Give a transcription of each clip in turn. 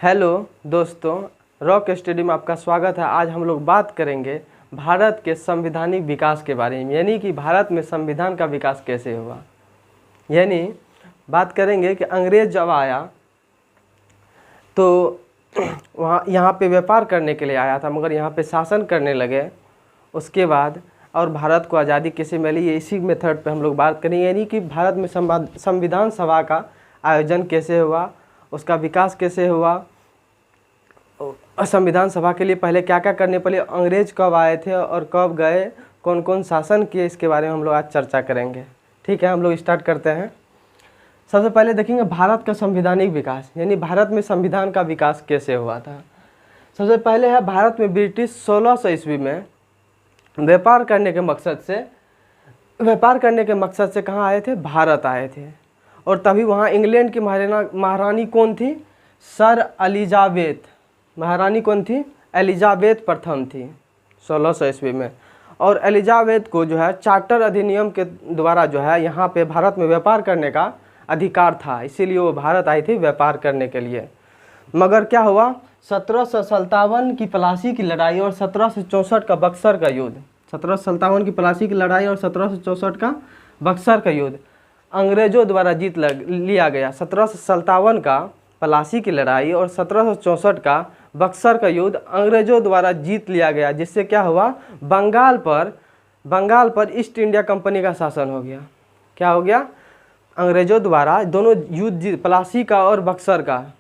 Hello दोस्तों, rock study में आपका स्वागत है। आज हम लोग बात करेंगे भारत के संवैधानिक विकास के बारे में, यानी कि भारत में संविधान का विकास कैसे हुआ। यानी बात करेंगे कि अंग्रेज जब आया तो यहाँ पे व्यापार करने के लिए आया था, मगर यहाँ पे शासन करने लगे। उसके बाद और भारत को आज़ादी कैसे मिली, ये इसी मेथड पे हम लोग बात करेंगे। यानी कि भारत में संविधान सभा का आयोजन कैसे हुआ, उसका विकास कैसे हुआ, संविधान सभा के लिए पहले क्या क्या करने पड़े, अंग्रेज कब आए थे और कब गए, कौन कौन शासन किए, इसके बारे में हम लोग आज चर्चा करेंगे। ठीक है, हम लोग स्टार्ट करते हैं। सबसे पहले देखेंगे भारत का संवैधानिक विकास, यानी भारत में संविधान का विकास कैसे हुआ था। सबसे पहले है भारत में ब्रिटिश 1600 ईस्वी में व्यापार करने के मकसद से कहाँ आए थे, भारत आए थे। और तभी वहाँ इंग्लैंड की महारानी कौन थी, सर एलिजाबेथ। महारानी कौन थी, एलिजाबेथ प्रथम थी 1600 ईस्वी में। और एलिजाबेथ को जो है चार्टर अधिनियम के द्वारा जो है यहाँ पे भारत में व्यापार करने का अधिकार था, इसीलिए वो भारत आई थी व्यापार करने के लिए। मगर क्या हुआ, 1757 की प्लासी की लड़ाई और 1764 का बक्सर का युद्ध, 1757 की प्लासी की लड़ाई और 1764 का बक्सर का युद्ध अंग्रेजों द्वारा जीत लिया गया। 1757 का प्लासी की लड़ाई और 1764 का बक्सर का युद्ध अंग्रेजों द्वारा जीत लिया गया, जिससे क्या हुआ, बंगाल पर ईस्ट इंडिया कंपनी का शासन हो गया। क्या हो गया, अंग्रेजों द्वारा दोनों युद्ध, प्लासी का और बक्सर का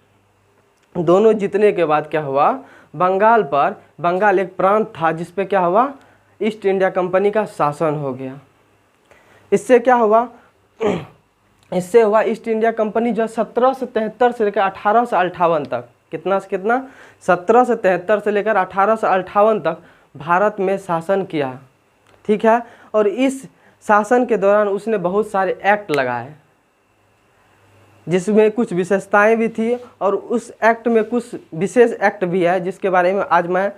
दोनों जीतने के बाद क्या हुआ, बंगाल एक प्रांत था जिस पे क्या हुआ, ईस्ट इंडिया कंपनी का शासन हो गया। इससे क्या हुआ, ईस्ट इंडिया कंपनी जो 1773 से लेकर 1858 तक, कितना से कितना, 1773 से लेकर 1858 तक भारत में शासन किया। ठीक है, और इस शासन के दौरान उसने बहुत सारे एक्ट लगाए जिसमें कुछ विशेषताएं भी थी, और उस एक्ट में कुछ विशेष एक्ट भी है जिसके बारे में आज मैं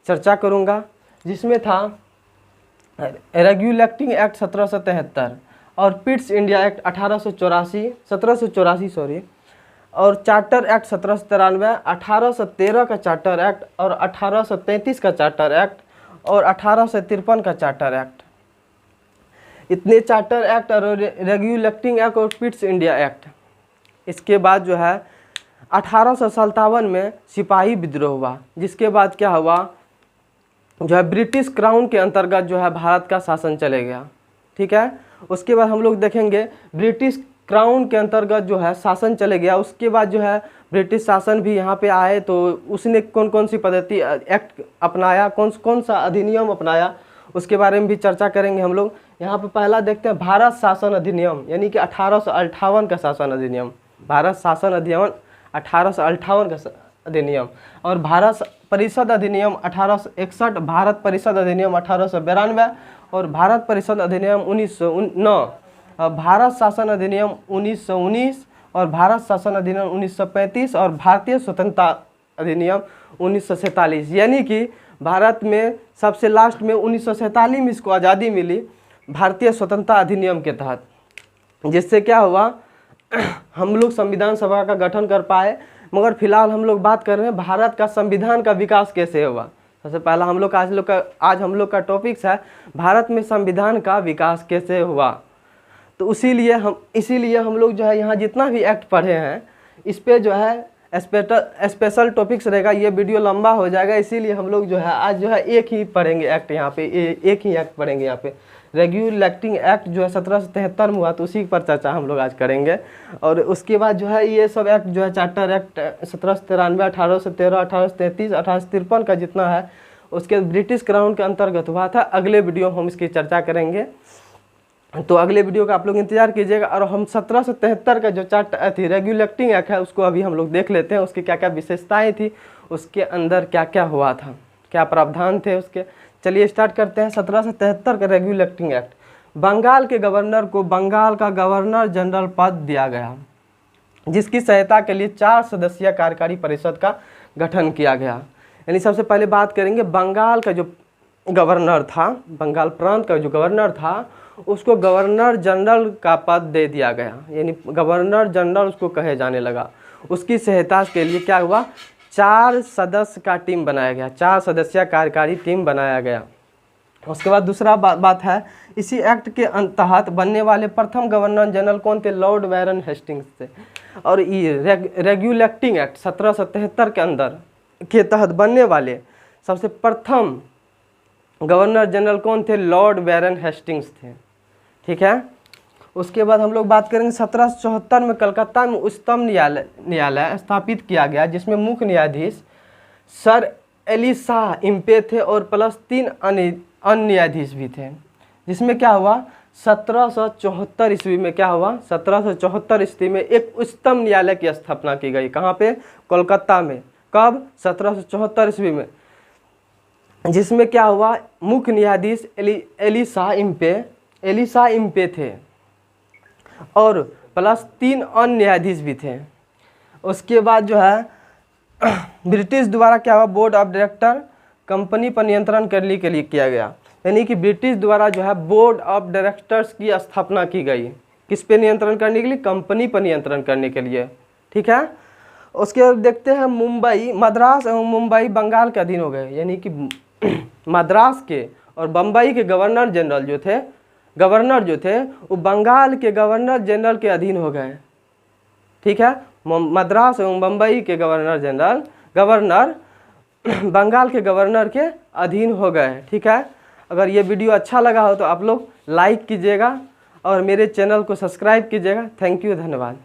चर्चा करूंगा। जिसमें था रेगुलेटिंग एक्ट 1773 और पिट्स इंडिया एक्ट 1784 और चार्टर एक्ट 1793, 1813 का चार्टर एक्ट और 1833 का चार्टर एक्ट और 1853 का चार्टर एक्ट। इतने चार्टर एक्ट और रेगुलेटिंग एक्ट और पिट्स इंडिया एक्ट। इसके बाद जो है 1857 में सिपाही विद्रोह हुआ, जिसके बाद क्या हुआ, जो है ब्रिटिश क्राउन के अंतर्गत जो है भारत का शासन चले गया। ठीक है, उसके बाद हम लोग देखेंगे ब्रिटिश क्राउन के अंतर्गत जो है शासन चले गया। उसके बाद जो है ब्रिटिश शासन भी यहाँ पे आए तो उसने कौन कौन सी पद्धति एक्ट अपनाया, कौन सा अधिनियम अपनाया, उसके बारे में भी चर्चा करेंगे हम लोग। यहाँ पे पहला देखते हैं भारत शासन अधिनियम, यानी कि 1858 का शासन अधिनियम, भारत शासन अधिनियम 1858 का अधिनियम, और भारत परिषद अधिनियम 1861, भारत परिषद अधिनियम 1892 और भारत परिषद अधिनियम 1909, भारत शासन अधिनियम 1919 और भारत शासन अधिनियम 1935 और भारतीय स्वतंत्रता अधिनियम 1947। यानी कि भारत में सबसे लास्ट में 1947 में इसको आज़ादी मिली भारतीय स्वतंत्रता अधिनियम के तहत, जिससे क्या हुआ, हम लोग संविधान सभा का गठन कर पाए। मगर फिलहाल हम लोग बात कर रहे हैं भारत का संविधान का विकास कैसे हुआ। सबसे पहला हम लोग आज हम लोग का टॉपिक्स है भारत में संविधान का विकास कैसे हुआ। तो इसीलिए हम लोग जो है यहाँ जितना भी एक्ट पढ़े हैं इस पे जो है स्पेशल टॉपिक्स रहेगा। ये वीडियो लंबा हो जाएगा, इसीलिए हम लोग जो है आज जो है एक ही पढ़ेंगे एक्ट, यहाँ पे एक ही एक्ट पढ़ेंगे। यहाँ पे रेगुलेटिंग एक्ट जो है 1773 में हुआ, तो उसी पर चर्चा हम लोग आज करेंगे। और उसके बाद जो है ये सब एक्ट जो है चार्टर एक्ट 1793, 1813, 1833, 1853 का जितना है उसके ब्रिटिश क्राउन के अंतर्गत हुआ था। अगले वीडियो हम इसकी चर्चा करेंगे, तो अगले वीडियो का आप लोग इंतजार कीजिएगा। और हम 1773 का जो चार्टर थी रेगुलेटिंग एक्ट है उसको अभी हम लोग देख लेते हैं, उसकी क्या क्या विशेषताएं थी, उसके अंदर क्या क्या हुआ था, क्या प्रावधान थे उसके। चलिए स्टार्ट करते हैं। 1773 का रेगुलेटिंग एक्ट, बंगाल के गवर्नर को बंगाल का गवर्नर जनरल पद दिया गया, जिसकी सहायता के लिए 4 सदस्यीय कार्यकारी परिषद का गठन किया गया। यानी सबसे पहले बात करेंगे बंगाल का जो गवर्नर था, बंगाल प्रांत का जो गवर्नर था उसको गवर्नर जनरल का पद दे दिया गया, यानी गवर्नर जनरल उसको कहे जाने लगा। उसकी सहायता के लिए क्या हुआ, 4 सदस्य का टीम बनाया गया, 4 सदस्यीय कार्यकारी टीम बनाया गया। उसके बाद दूसरा बात है, इसी एक्ट के तहत बनने वाले प्रथम गवर्नर जनरल कौन थे, लॉर्ड बैरन हेस्टिंग्स थे। और ये रेगुलेटिंग एक्ट 1773 के अंदर के तहत बनने वाले सबसे प्रथम गवर्नर जनरल कौन थे, लॉर्ड बैरन हेस्टिंग्स थे। ठीक है। उसके बाद हम लोग बात करेंगे 1774 में कलकत्ता में उच्चतम न्यायालय स्थापित किया गया, जिसमें मुख्य न्यायाधीश सर एलिशा इम्पे थे और प्लस 3 अन्य न्यायाधीश भी थे। जिसमें क्या हुआ, 1774 ईस्वी में क्या हुआ, 1774 ईस्वी में एक उच्चतम न्यायालय की स्थापना की गई। कहाँ पे, कोलकाता में। कब, 1774 ईस्वी में। जिसमें क्या हुआ, मुख्य न्यायाधीश एलिशा इम्पे थे और प्लस 3 अन्य न्यायाधीश भी थे। उसके बाद जो है ब्रिटिश द्वारा क्या हुआ, बोर्ड ऑफ डायरेक्टर कंपनी पर नियंत्रण करने के लिए किया गया। यानी कि ब्रिटिश द्वारा जो है बोर्ड ऑफ डायरेक्टर्स की स्थापना की गई। किस पे नियंत्रण करने के लिए, कंपनी पर नियंत्रण करने के लिए। ठीक है। उसके बाद देखते हैं मुंबई, मद्रास एवं मुंबई बंगाल के अधीन हो गए। यानी कि मद्रास के और बम्बई के गवर्नर जो थे वो बंगाल के गवर्नर जनरल के अधीन हो गए। ठीक है। मद्रास एवं बम्बई के गवर्नर बंगाल के गवर्नर के अधीन हो गए। ठीक है। अगर ये वीडियो अच्छा लगा हो तो आप लोग लाइक कीजिएगा और मेरे चैनल को सब्सक्राइब कीजिएगा। थैंक यू, धन्यवाद।